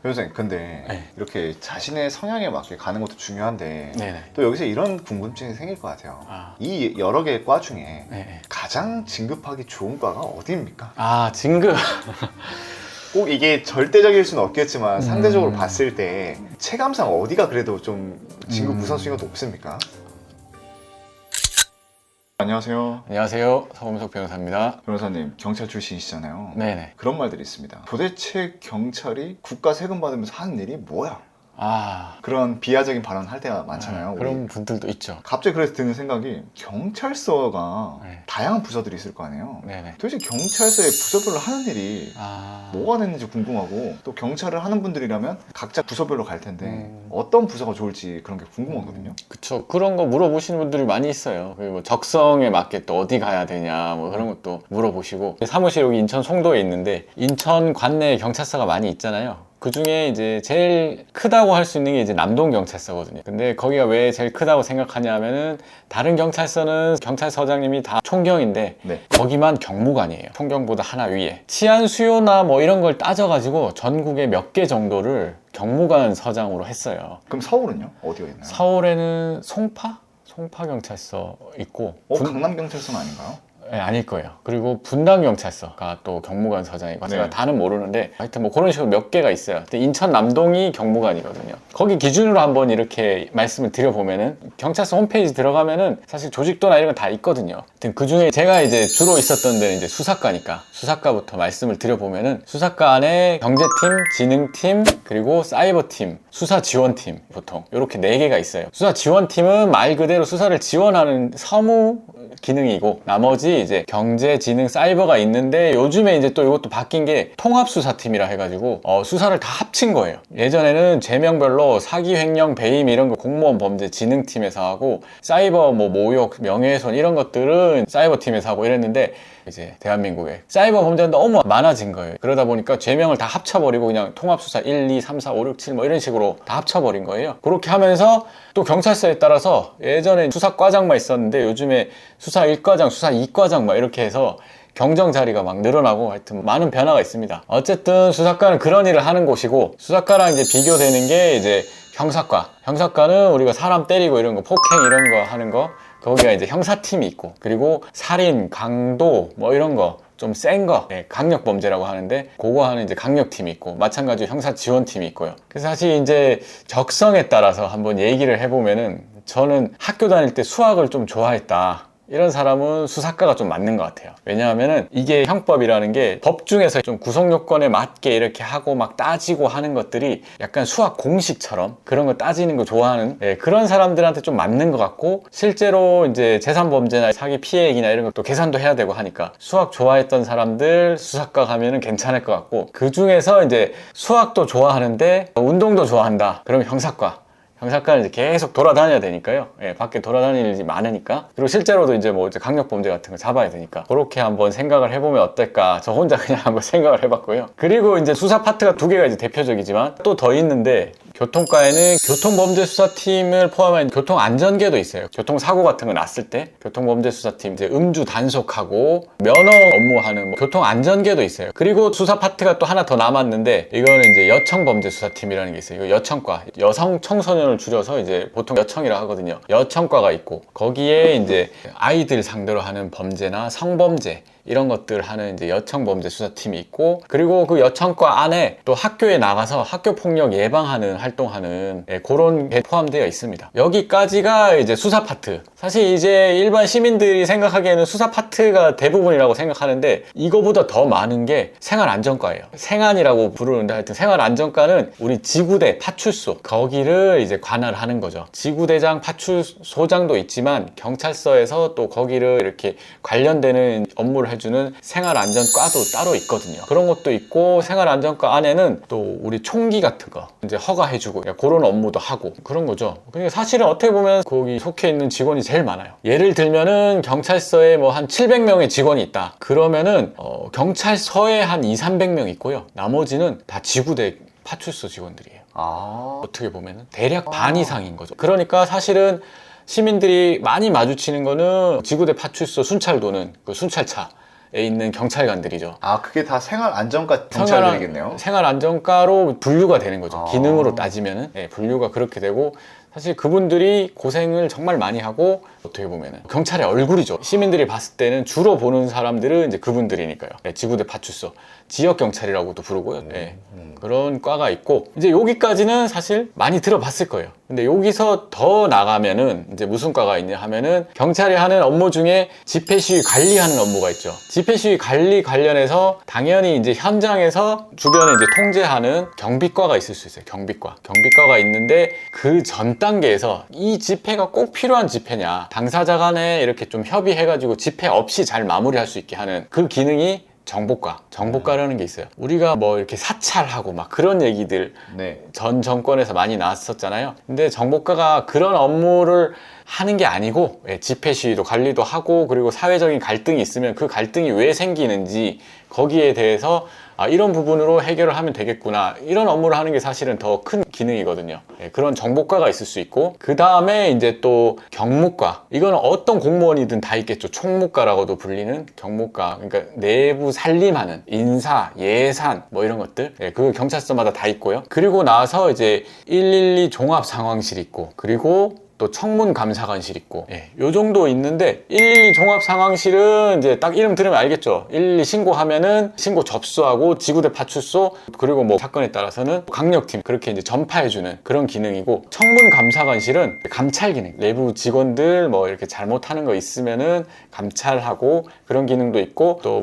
변호사님, 근데 네. 이렇게 자신의 성향에 맞게 가는 것도 중요한데 네네. 또 여기서 이런 궁금증이 생길 것 같아요. 아. 이 여러 개의 과 중에 네. 가장 진급하기 좋은 과가 어디입니까? 아, 진급. 꼭 이게 절대적일 수는 없겠지만 상대적으로 봤을 때 체감상 어디가 그래도 좀 진급 우선순위가 높습니까? 안녕하세요. 안녕하세요. 서범석 변호사입니다. 변호사님, 경찰 출신이시잖아요. 네네. 그런 말들이 있습니다. 도대체 경찰이 국가 세금 받으면서 하는 일이 뭐야? 아, 그런 비하적인 발언 할 때가 많잖아요. 우리. 그런 분들도 있죠. 갑자기 그래서 드는 생각이 경찰서가 네. 다양한 부서들이 있을 거 아니에요. 네네. 도대체 경찰서의 부서별로 하는 일이 아, 뭐가 됐는지 궁금하고 또 경찰을 하는 분들이라면 각자 부서별로 갈 텐데 음. 어떤 부서가 좋을지 그런 게 궁금하거든요. 그쵸. 그런 거 물어보시는 분들이 많이 있어요. 그리고 뭐 적성에 맞게 또 어디 가야 되냐, 뭐 그런 것도 물어보시고. 사무실 여기 인천 송도에 있는데, 인천 관내에 경찰서가 많이 있잖아요. 그 중에 이제 제일 크다고 할 수 있는 게 이제 남동경찰서거든요. 근데 거기가 왜 제일 크다고 생각하냐 하면은, 다른 경찰서는 경찰서장님이 다 총경인데, 네. 거기만 경무관이에요. 총경보다 하나 위에. 치안 수요나 뭐 이런 걸 따져가지고 전국에 몇 개 정도를 경무관 서장으로 했어요. 그럼 서울은요? 어디가 있나요? 서울에는 송파경찰서 있고, 강남경찰서는 아닌가요? 네, 아닐 거예요. 그리고 분당경찰서가 또 경무관 서장이고, 제가 네. 다는 모르는데 하여튼 뭐 그런 식으로 몇 개가 있어요. 근데 인천 남동이 경무관이거든요. 거기 기준으로 한번 이렇게 말씀을 드려보면은, 경찰서 홈페이지 들어가면은 사실 조직도나 이런 거 다 있거든요. 하여튼 그 중에 제가 이제 주로 있었던 데는 이제 수사과니까 수사과부터 말씀을 드려보면은, 수사과 안에 경제팀, 지능팀, 그리고 사이버팀, 수사지원팀, 보통 이렇게 4개가 있어요. 수사지원팀은 말 그대로 수사를 지원하는 서무 기능이고, 나머지 이제 경제, 지능, 사이버가 있는데, 요즘에 이제 또 이것도 바뀐 게 통합수사팀이라 해가지고 수사를 다 합친 거예요. 예전에는 죄명별로 사기, 횡령, 배임 이런 거 공무원 범죄 지능팀에서 하고, 사이버 뭐 모욕, 명예훼손 이런 것들은 사이버팀에서 하고 이랬는데, 이제 대한민국에 사이버 범죄가 너무 많아진 거예요. 그러다 보니까 죄명을 다 합쳐버리고 그냥 통합수사 1, 2, 3, 4, 5, 6, 7 뭐 이런 식으로 다 합쳐버린 거예요. 그렇게 하면서 또 경찰서에 따라서, 예전에 수사과장만 있었는데 요즘에 수사 1과장, 수사 2과장 막 이렇게 해서 경정 자리가 막 늘어나고, 하여튼 많은 변화가 있습니다. 어쨌든 수사과는 그런 일을 하는 곳이고, 수사과랑 이제 비교되는 게 이제 형사과. 형사과는 우리가 사람 때리고 이런 거, 폭행 이런 거 하는 거, 거기가 이제 형사팀이 있고, 그리고 살인, 강도 뭐 이런 거 좀 센 거, 네, 강력범죄라고 하는데 그거 하는 이제 강력팀이 있고, 마찬가지로 형사지원팀이 있고요. 그래서 사실 이제 적성에 따라서 한번 얘기를 해보면은, 저는 학교 다닐 때 수학을 좀 좋아했다, 이런 사람은 수사과가 좀 맞는 것 같아요. 왜냐하면은 이게 형법이라는 게 법 중에서 좀 구성 요건에 맞게 이렇게 하고 막 따지고 하는 것들이 약간 수학 공식처럼 그런 거 따지는 거 좋아하는, 그런 사람들한테 좀 맞는 것 같고, 실제로 이제 재산범죄나 사기 피해액이나 이런 것도 계산도 해야 되고 하니까 수학 좋아했던 사람들 수사과 가면은 괜찮을 것 같고, 그 중에서 이제 수학도 좋아하는데 운동도 좋아한다, 그러면 형사과는 이제 계속 돌아다녀야 되니까요. 밖에 돌아다닐 일이 많으니까. 그리고 실제로도 이제 뭐 이제 강력범죄 같은 거 잡아야 되니까. 그렇게 한번 생각을 해보면 어떨까. 저 혼자 그냥 한번 생각을 해봤고요. 그리고 이제 수사 파트가 2개가 이제 대표적이지만 또 더 있는데, 교통과에는 교통범죄수사팀을 포함한 교통안전계도 있어요. 교통사고 같은 거 났을 때 교통범죄수사팀, 이제 음주 단속하고 면허 업무하는 뭐 교통안전계도 있어요. 그리고 수사 파트가 또 하나 더 남았는데, 이거는 이제 여청범죄수사팀이라는 게 있어요. 이거 여청과, 여성 청소년을 줄여서 이제 보통 여청이라 하거든요. 여청과가 있고, 거기에 이제 아이들 상대로 하는 범죄나 성범죄 이런 것들 하는 이제 여청범죄수사팀이 있고, 그리고 그 여청과 안에 또 학교에 나가서 학교폭력 예방하는 활동하는, 그런 게 포함되어 있습니다. 여기까지가 이제 수사 파트. 사실 이제 일반 시민들이 생각하기에는 수사 파트가 대부분이라고 생각하는데, 이거보다 더 많은 게 생활안전과예요. 생안이라고 부르는데, 하여튼 생활안전과는 우리 지구대 파출소, 거기를 이제 관할을 하는 거죠. 지구대장, 파출소장도 있지만 경찰서에서 또 거기를 이렇게 관련되는 업무를 해주는 생활안전과도 따로 있거든요. 그런 것도 있고, 생활안전과 안에는 또 우리 총기 같은 거 이제 허가해주고 그런 업무도 하고 그런 거죠. 그러니까 사실은 어떻게 보면 거기 속해 있는 직원이 제일 많아요. 예를 들면은 경찰서에 뭐 한 700명의 직원이 있다. 그러면은 경찰서에 한 200~300명 있고요. 나머지는 다 지구대 파출소 직원들이에요. 어떻게 보면은 대략 반 이상인 거죠. 그러니까 사실은 시민들이 많이 마주치는 거는 지구대 파출소 순찰 도는 그 순찰차, 있는 경찰관들이죠. 아, 그게 다 생활안전과 경찰들이겠네요. 생활안전과로 분류가 되는 거죠. 아. 기능으로 따지면은 분류가 그렇게 되고, 사실 그분들이 고생을 정말 많이 하고, 어떻게 보면은 경찰의 얼굴이죠. 시민들이 봤을 때는 주로 보는 사람들은 이제 그분들이니까요. 지구대 파출소, 지역 경찰이라고도 부르고요. 그런 과가 있고, 이제 여기까지는 사실 많이 들어봤을 거예요. 근데 여기서 더 나가면은 이제 무슨 과가 있냐 하면은, 경찰이 하는 업무 중에 집회 시위 관리하는 업무가 있죠. 집회 시위 관리 관련해서 당연히 이제 현장에서 주변에 이제 통제하는 경비과가 있을 수 있어요. 경비과가 있는데, 그 전 단계에서 이 집회가 꼭 필요한 집회냐, 당사자 간에 이렇게 좀 협의해가지고 집회 없이 잘 마무리할 수 있게 하는 그 기능이 정보과라는 게 있어요. 우리가 뭐 이렇게 사찰하고 막 그런 얘기들 네. 전 정권에서 많이 나왔었잖아요. 근데 정보과가 그런 업무를 하는 게 아니고, 집회 시위도 관리도 하고, 그리고 사회적인 갈등이 있으면 그 갈등이 왜 생기는지 거기에 대해서 이런 부분으로 해결을 하면 되겠구나, 이런 업무를 하는 게 사실은 더 큰 기능이거든요. 그런 정보과가 있을 수 있고, 그 다음에 이제 또 경무과, 이거는 어떤 공무원이든 다 있겠죠. 총무과라고도 불리는 경무과, 그러니까 내부 살림하는 인사, 예산 뭐 이런 것들, 그 경찰서마다 다 있고요. 그리고 나서 이제 112 종합 상황실 있고, 그리고 또 청문 감사관실 있고, 요 정도 있는데, 112 종합 상황실은 이제 딱 이름 들으면 알겠죠. 112 신고하면은 신고 접수하고 지구대 파출소, 그리고 뭐 사건에 따라서는 강력팀, 그렇게 이제 전파해주는 그런 기능이고, 청문 감사관실은 감찰 기능, 내부 직원들 뭐 이렇게 잘못하는 거 있으면은 감찰하고 그런 기능도 있고, 또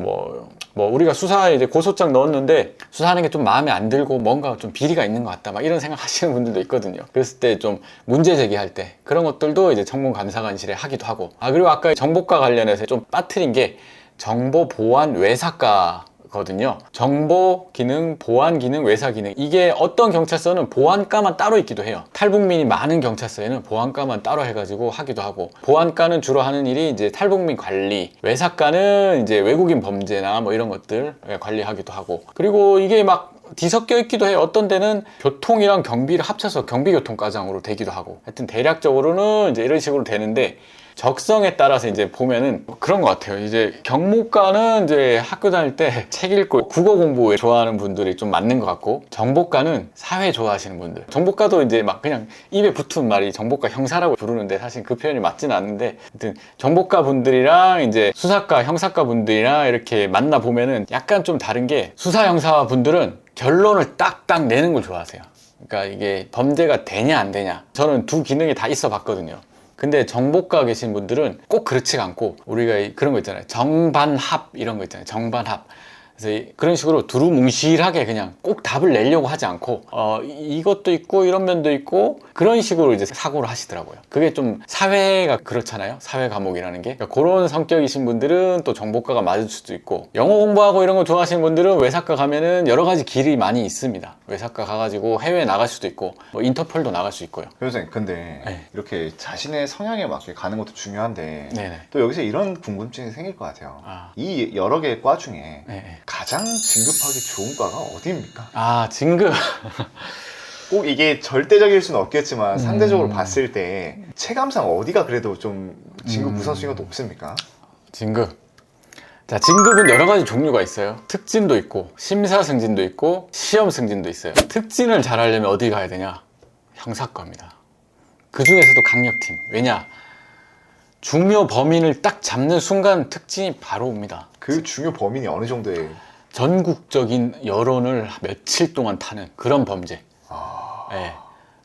뭐 우리가 수사에 이제 고소장 넣었는데 수사하는 게 좀 마음에 안 들고 뭔가 좀 비리가 있는 것 같다, 막 이런 생각 하시는 분들도 있거든요. 그랬을 때 좀 문제 제기할 때 그런 것들도 이제 청문감사관실에 하기도 하고, 그리고 아까 정보과 관련해서 좀 빠뜨린 게 정보보안 외사과 거든요. 정보 기능, 보안 기능, 외사 기능, 이게 어떤 경찰서는 보안과만 따로 있기도 해요. 탈북민이 많은 경찰서에는 보안과만 따로 해가지고 하기도 하고, 보안과는 주로 하는 일이 이제 탈북민 관리, 외사과는 이제 외국인 범죄나 뭐 이런 것들 관리하기도 하고, 그리고 이게 막 뒤섞여 있기도 해요. 어떤 데는 교통이랑 경비를 합쳐서 경비교통과장으로 되기도 하고, 하여튼 대략적으로는 이제 이런 식으로 되는데, 적성에 따라서 이제 보면은 그런 것 같아요. 이제 경무과는 이제 학교 다닐 때 책 읽고 국어 공부 좋아하는 분들이 좀 맞는 것 같고, 정보과는 사회 좋아하시는 분들, 정보과도 이제 막 그냥 입에 붙은 말이 정보과 형사라고 부르는데 사실 그 표현이 맞지는 않는데, 하여튼 정보과 분들이랑 이제 수사과, 형사과 분들이랑 이렇게 만나 보면은 약간 좀 다른 게, 수사 형사 분들은 결론을 딱딱 내는 걸 좋아하세요. 그러니까 이게 범죄가 되냐 안 되냐, 저는 두 기능이 다 있어 봤거든요. 근데 정보과 계신 분들은 꼭 그렇지가 않고, 우리가 그런 거 있잖아요. 정반합 이런 거 있잖아요. 정반합. 그래서 그런 식으로 두루뭉실하게 그냥 꼭 답을 내려고 하지 않고, 이것도 있고 이런 면도 있고, 그런 식으로 이제 사고를 하시더라고요. 그게 좀 사회가 그렇잖아요. 사회 과목이라는 게. 그러니까 그런 성격이신 분들은 또 정보과가 맞을 수도 있고, 영어 공부하고 이런 거 좋아하시는 분들은 외사과 가면은 여러 가지 길이 많이 있습니다. 외사과 가가지고 해외 나갈 수도 있고, 뭐 인터폴도 나갈 수 있고요. 선생님, 근데 네. 이렇게 자신의 성향에 맞게 가는 것도 중요한데, 네네. 또 여기서 이런 궁금증이 생길 것 같아요. 이 여러 개의 과 중에 네네. 가장 진급하기 좋은 과가 어디입니까? 진급. 꼭 이게 절대적일 수는 없겠지만 상대적으로 봤을 때 체감상 어디가 그래도 좀 진급 우선순위가 높습니까? 진급. 자, 진급은 여러 가지 종류가 있어요. 특진도 있고, 심사 승진도 있고, 시험 승진도 있어요. 특진을 잘 하려면 어디 가야 되냐? 형사과입니다. 그 중에서도 강력팀. 왜냐? 중요 범인을 딱 잡는 순간 특진이 바로 옵니다. 그 중요 범인이 어느 정도의 전국적인 여론을 며칠 동안 타는 그런 범죄.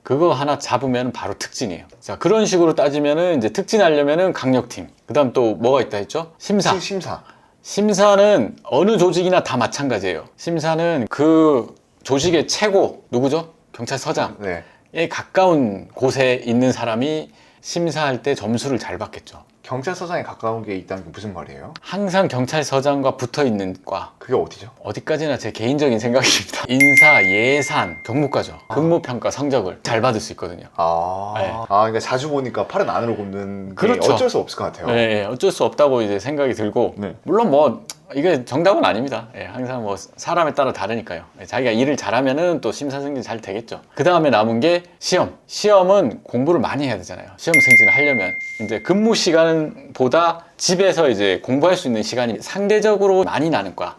그거 하나 잡으면 바로 특진이에요. 자, 그런 식으로 따지면은 이제 특진하려면은 강력팀. 그 다음 또 뭐가 있다 했죠? 심사. 심사는 어느 조직이나 다 마찬가지예요. 심사는 그 조직의 최고, 누구죠? 경찰서장에 가까운 곳에 있는 사람이 심사할 때 점수를 잘 받겠죠. 경찰서장에 가까운 게 있다는 게 무슨 말이에요? 항상 경찰서장과 붙어있는 과. 그게 어디죠? 어디까지나 제 개인적인 생각입니다. 인사, 예산, 경무과죠. 근무평가 성적을 잘 받을 수 있거든요. 그러니까 자주 보니까 팔은 안으로 굽는 게 그렇죠. 어쩔 수 없을 것 같아요. 네, 어쩔 수 없다고 이제 생각이 들고, 물론 뭐 이게 정답은 아닙니다. 항상 뭐 사람에 따라 다르니까요. 자기가 일을 잘하면은 또 심사 승진 잘 되겠죠. 그 다음에 남은 게 시험. 시험은 공부를 많이 해야 되잖아요. 시험 승진을 하려면 이제 근무 시간은 시간보다 집에서 이제 공부할 수 있는 시간이 상대적으로 많이 나는 과가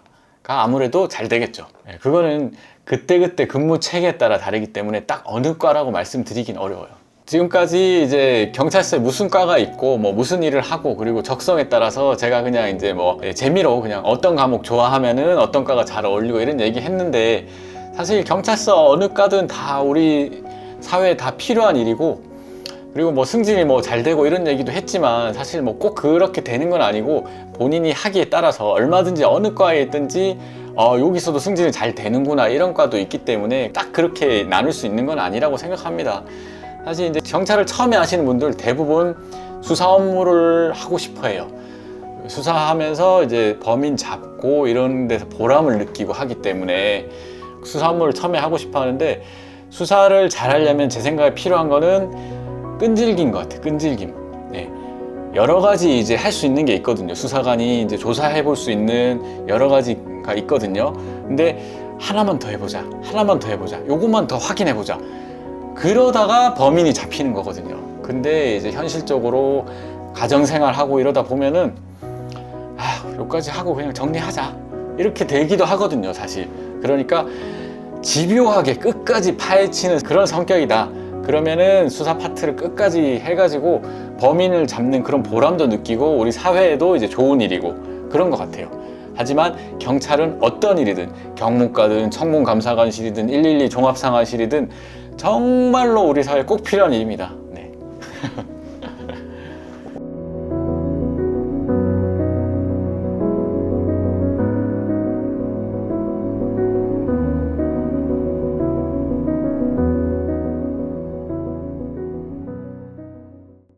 아무래도 잘 되겠죠. 예, 그거는 그때그때 근무 체계에 따라 다르기 때문에 딱 어느 과라고 말씀드리긴 어려워요. 지금까지 이제 경찰서에 무슨 과가 있고 뭐 무슨 일을 하고 그리고 적성에 따라서 제가 그냥 이제 뭐 재미로 그냥 어떤 과목 좋아하면은 어떤 과가 잘 어울리고 이런 얘기 했는데, 사실 경찰서 어느 과든 다 우리 사회에 다 필요한 일이고, 그리고 뭐 승진이 뭐 잘 되고 이런 얘기도 했지만 사실 뭐 꼭 그렇게 되는 건 아니고, 본인이 하기에 따라서 얼마든지 어느 과에 있든지 여기서도 승진이 잘 되는구나 이런 과도 있기 때문에 딱 그렇게 나눌 수 있는 건 아니라고 생각합니다. 사실 이제 경찰을 처음에 하시는 분들 대부분 수사 업무를 하고 싶어 해요. 수사하면서 이제 범인 잡고 이런 데서 보람을 느끼고 하기 때문에 수사 업무를 처음에 하고 싶어 하는데, 수사를 잘 하려면 제 생각에 필요한 거는 끈질긴 것 같아요. 끈질김. 네. 여러 가지 이제 할 수 있는 게 있거든요. 수사관이 이제 조사해 볼 수 있는 여러 가지가 있거든요. 근데 하나만 더 해보자. 하나만 더 해보자. 요것만 더 확인해 보자. 그러다가 범인이 잡히는 거거든요. 근데 이제 현실적으로 가정생활하고 이러다 보면은 여기까지 하고 그냥 정리하자 이렇게 되기도 하거든요, 사실. 그러니까 집요하게 끝까지 파헤치는 그런 성격이다. 그러면은 수사 파트를 끝까지 해가지고 범인을 잡는 그런 보람도 느끼고 우리 사회에도 이제 좋은 일이고 그런 것 같아요. 하지만 경찰은 어떤 일이든, 경무과든 청문감사관실이든 112 종합상황실이든 정말로 우리 사회에 꼭 필요한 일입니다. 네.